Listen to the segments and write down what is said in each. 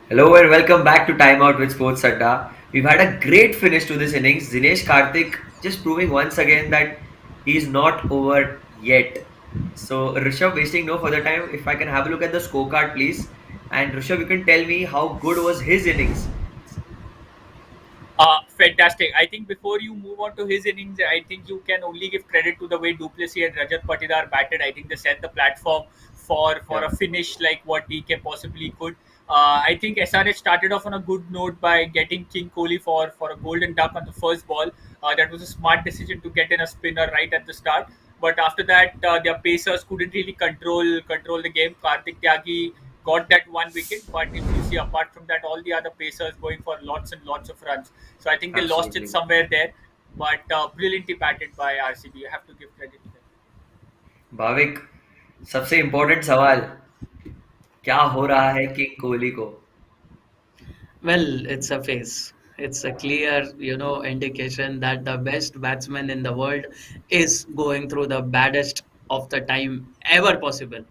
Hello and welcome back to Time Out with Sports Adda. We've had a great finish to this innings. Dinesh Karthik just proving once again that he's not over yet. So, Rishabh, wasting no further time, if I can have a look at the scorecard, please. And Rishabh, you can tell me how good was his innings. Fantastic. I think before you move on to his innings, I think you can only give credit to the way Duplessis and Rajat Patidar batted. I think they set the platform for Yeah, a finish like what DK possibly could. I think SRH started off on a good note by getting King Kohli for a golden duck on the first ball. That was a smart decision to get in a spinner right at the start. But after that, their pacers couldn't really control the game. Karthik Tyagi got that one wicket, but if you see apart from that, all the other pacers going for lots and lots of runs. So I think they lost it absolutely. somewhere there. But brilliantly batted by RCB. You have to give credit to them. Bhavik सबसे important सवाल क्या हो रहा है king Kohli को. Well, it's a phase. It's a clear, indication that the best batsman in the world is going through the baddest of the time ever possible.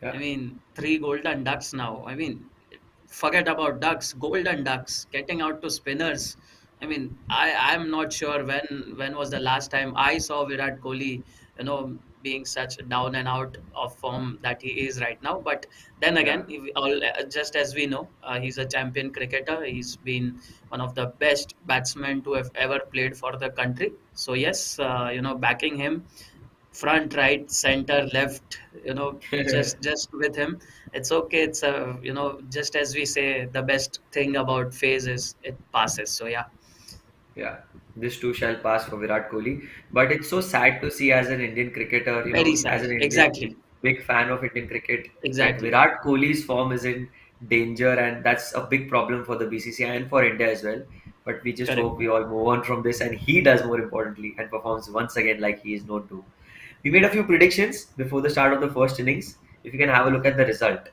I Yeah, mean, three golden ducks now. I mean, forget about ducks, golden ducks, getting out to spinners. I mean, I'm not sure when was the last time I saw Virat Kohli, being such down and out of form that he is right now. But then yeah, again, just as we know, he's a champion cricketer. He's been one of the best batsmen to have ever played for the country. So yes, backing him front, right, center, left, just with him. It's okay. It's just as we say, the best thing about phase is it passes. So yeah, yeah. This too shall pass for Virat Kohli. But it's so sad to see as an Indian cricketer, very as sad. an Indian Exactly, big fan of Indian cricket, that exactly. Virat Kohli's form is in danger, and that's a big problem for the BCCI and for India as well. But we just Correct. hope we all move on from this, and he does more importantly and performs once again like he is known to. We made a few predictions before the start of the first innings. If you can have a look at the result.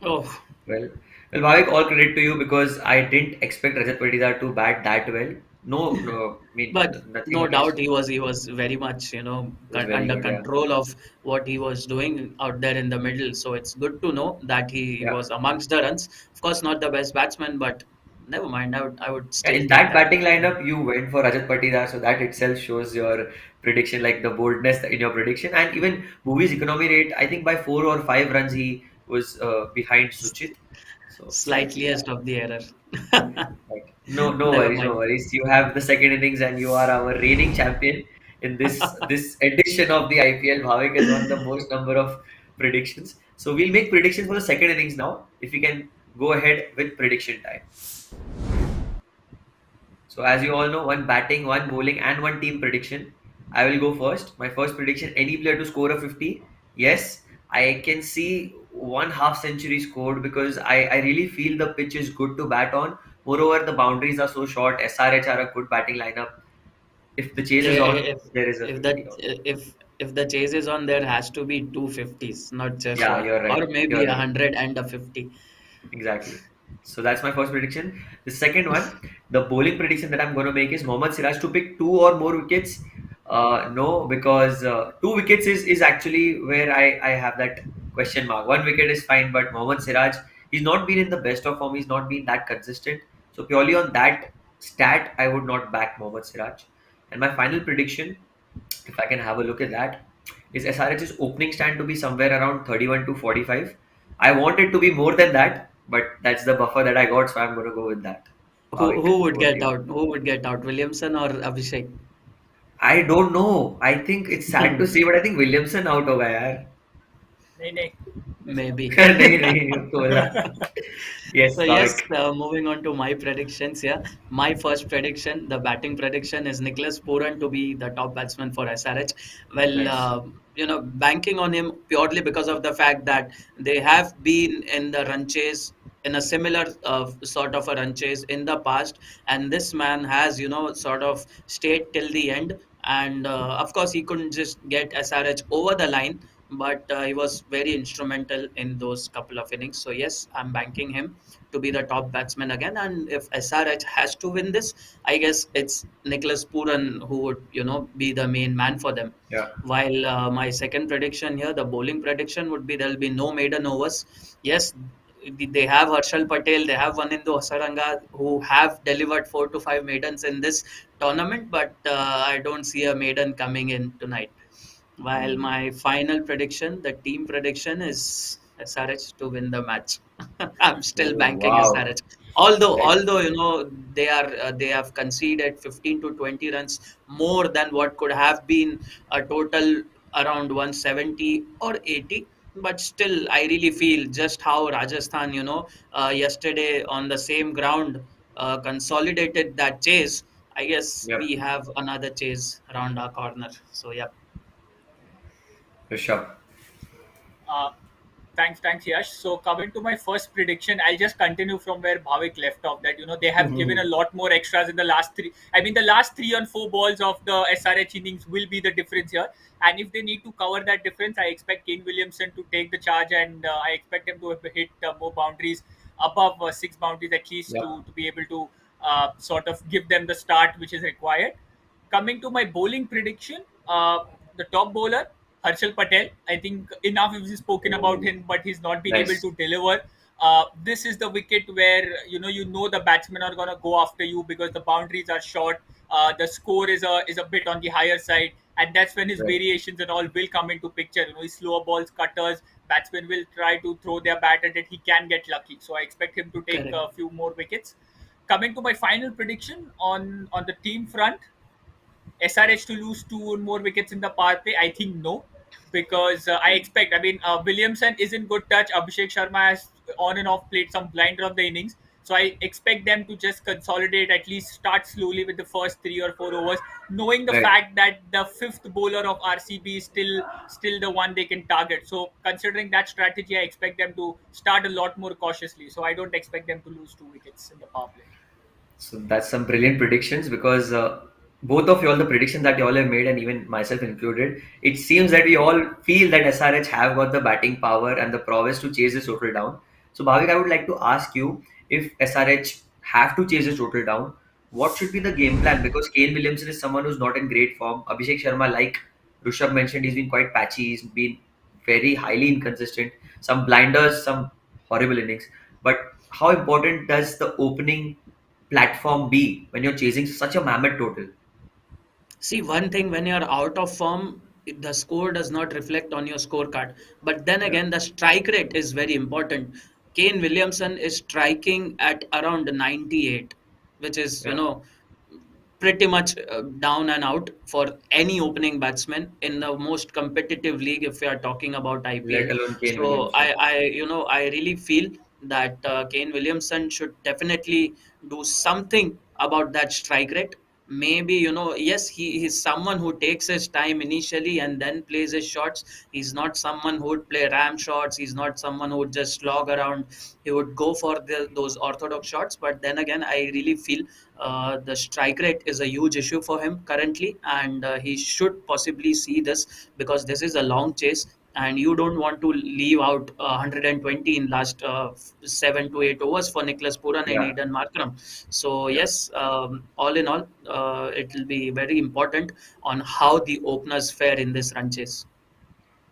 Oh, Well, Bhavik, all credit to you because I didn't expect Rajat Patidar to bat that well. No, no, I mean but nothing no against doubt him. he was very much It was very under good, yeah. control of what he was doing out there in the middle. So it's good to know that he Yeah. was amongst the runs. Of course, not the best batsman, but never mind. I would Yeah, still in take that that. batting lineup, you went for Rajat Patidar, so that itself shows your prediction, like the boldness in your prediction. And even Bhuvi's economy rate, I think by 4 or 5 runs he was behind Suchit. So slightly, Slightliest of the error. right. No, no Never worries, no mind. worries. You have the second innings, and you are our reigning champion in this edition of the IPL. Bhavik has won the most number of predictions. So we'll make predictions for the second innings now. If you can go ahead with prediction time. So as you all know, one batting, one bowling, and one team prediction. I will go first. My first prediction: any player to score a 50. Yes, I can see one half century scored because I really feel the pitch is good to bat on. Moreover, the boundaries are so short. SRH are a good batting lineup. If the chase is on, If there is a if 50 the on. if the chase is on, there has to be two fifties, not just Yeah, one, you're right. or maybe You're a right. hundred and a 50. Exactly. So that's my first prediction. The second one, the bowling prediction that I'm going to make is Mohammad Siraj to pick two or more wickets. No, because two wickets is actually where I have that question mark. One wicket is fine, but Mohammad Siraj, he's not been in the best of form. He's not been that consistent. So purely on that stat, I would not back Mohammad Siraj. And my final prediction, if I can have a look at that, is SRH's opening stand to be somewhere around 31 to 45. I want it to be more than that, but that's the buffer that I got, so I'm going to go with that. Who Bhavik, who would over to get you. out? Who would get out? Williamson or Abhishek? I don't know. I think it's sad to say, but I think Williamson out होगा यार. नहीं नहीं ऐसा मत Maybe. नहीं नहीं अब तो बोला. So Yes, yes, Bhavik. moving on to my predictions. Yeah, my first prediction, the batting prediction is Nicholas Puran to be the top batsman for SRH. Well, Nice. banking on him purely because of the fact that they have been in the run chase in a similar sort of a run chase in the past, and this man has sort of stayed till the end. And of course, he couldn't just get SRH over the line, but he was very instrumental in those couple of innings. So yes, I'm banking him to be the top batsman again. And if SRH has to win this, I guess it's Nicholas Puran who would, be the main man for them. Yeah, While my second prediction here, the bowling prediction would be there'll be no maiden overs. Yes, they have Harshal Patel, they have Vanindu Hasaranga who have delivered 4 to 5 maidens in this tournament, but I don't see a maiden coming in tonight. While mm. my final prediction, the team prediction is SRH to win the match. I'm still Oh, banking wow. SRH. Although, Right. although they have conceded 15 to 20 runs more than what could have been a total around 170 or 80. But still, I really feel just how Rajasthan, yesterday on the same ground, consolidated that chase. I guess Yep. we have another chase around our corner. So yeah. Rishabh. Uh, thanks, Yash. So coming to my first prediction, I'll just continue from where Bhavik left off. That they have given a lot more extras in the last three. I mean, the last 3 and 4 balls of the SRH innings will be the difference here. And if they need to cover that difference, I expect Kane Williamson to take the charge, and I expect him to hit more boundaries, above 6 boundaries at least, Yep. to be able to sort of give them the start which is required. Coming to my bowling prediction, the top bowler, Harshal Patel. I think enough is spoken about Oh, him, but he's not been able nice. to deliver. This is the wicket where you know the batsmen are gonna go after you because the boundaries are short. The score is a bit on the higher side, and that's when his Right. variations and all will come into picture. His slower balls, cutters, batsmen will try to throw their bat at it. He can get lucky, so I expect him to take Correct. a few more wickets. Coming to my final prediction on the team front, SRH to lose 2 more wickets in the power play? I think no, because I expect. I mean, Williamson is in good touch. Abhishek Sharma has on and off played some blinder of the innings, so I expect them to just consolidate, at least start slowly with the first 3 or 4 overs, knowing the Right. fact that the fifth bowler of RCB is still the one they can target. So considering that strategy, I expect them to start a lot more cautiously. So I don't expect them to lose 2 wickets in the power play. So that's some brilliant predictions because both of you all the predictions that you all have made and even myself included, it seems that we all feel that SRH have got the batting power and the prowess to chase this total down. So Bhavik, I would like to ask you if SRH have to chase this total down, what should be the game plan? Because Kane Williamson is someone who's not in great form. Abhishek Sharma, like Rishabh mentioned, he's been quite patchy. He's been very highly inconsistent. Some blinders, some horrible innings. But how important does the opening platform be when you're chasing such a mammoth total? See, one thing, when you're out of form, the score does not reflect on your scorecard. But then Yeah, again, the strike rate is very important. Kane Williamson is striking at around 98, which is, yeah. pretty much down and out for any opening batsman in the most competitive league if we are talking about IPL. Let alone Kane So Williamson. I really feel that Kane Williamson should definitely do something about that strike rate. Maybe, yes, he's someone who takes his time initially and then plays his shots. He's not someone who would play ram shots. He's not someone who would just slog around. He would go for those orthodox shots. But then again, I really feel the strike rate is a huge issue for him currently, and he should possibly see this, because this is a long chase, and you don't want to leave out 120 in last 7 to 8 overs for Nicholas Puran and Yeah, Eden Markram. So yeah. yes, all in all, it will be very important on how the openers fare in this run chase.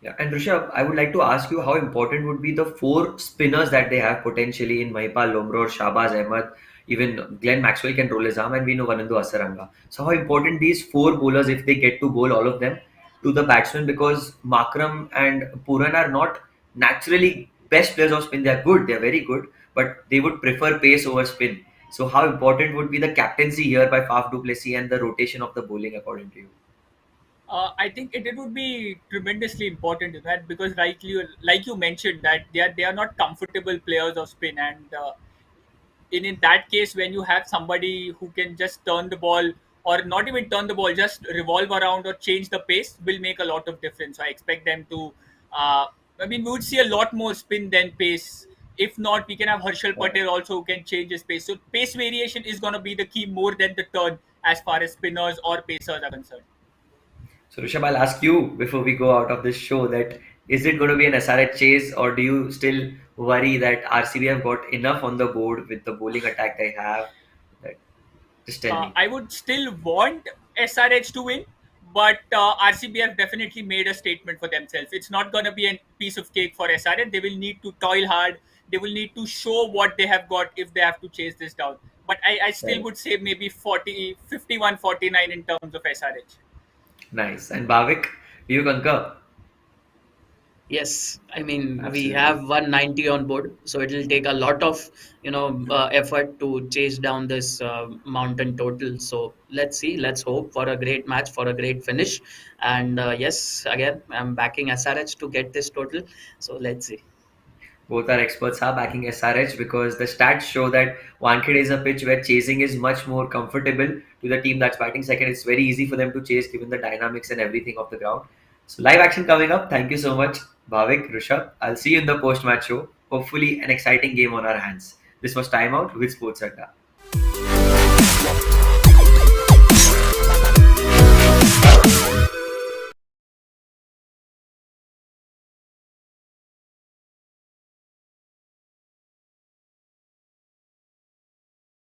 Yeah, and Rishabh, I would like to ask you how important would be the four spinners that they have potentially in Mahipal Lomror, Shahbaz Ahmed, even Glenn Maxwell can roll his arm, and we know Vanandu Asaranga. So how important these four bowlers, if they get to bowl all of them to the batsman, because Makram and Puran are not naturally best players of spin. They are good, they are very good, but they would prefer pace over spin. So how important would be the captaincy here by Faf du Plessis and the rotation of the bowling according to you? I think it would be tremendously important in that, because rightly, like you mentioned, that they are not comfortable players of spin, and in that case, when you have somebody who can just turn the ball, or not even turn the ball, just revolve around or change the pace, will make a lot of difference. I expect them to. Uh, I mean, we would see a lot more spin than pace. If not, we can have Harshal Yeah. Patel also, who can change his pace. So pace variation is going to be the key more than the turn, as far as spinners or pacers are concerned. So Rishabh, I'll ask you before we go out of this show that Is it going to be an SRH chase, or do you still worry that RCB have got enough on the board with the bowling attack they have? That just tell me. I would still want SRH to win, but RCB have definitely made a statement for themselves. It's not going to be a piece of cake for SRH. They will need to toil hard. They will need to show what they have got if they have to chase this down. But I still Right. would say maybe 40, 51, 49 in terms of SRH. Nice. And Bhavik, do you concur? Yes, I mean we Absolutely. have 190 on board, so it will take a lot of effort to chase down this mountain total. So let's see, let's hope for a great match, for a great finish, and yes, again I'm backing SRH to get this total. So let's see. Both our experts are backing SRH because the stats show that Wankhede is a pitch where chasing is much more comfortable to the team that's batting second. It's very easy for them to chase given the dynamics and everything of the ground. So live action coming up. Thank you so much, Bhavik, Rishabh. I'll see you in the post-match show. Hopefully, an exciting game on our hands. This was Time Out with Sports Adda.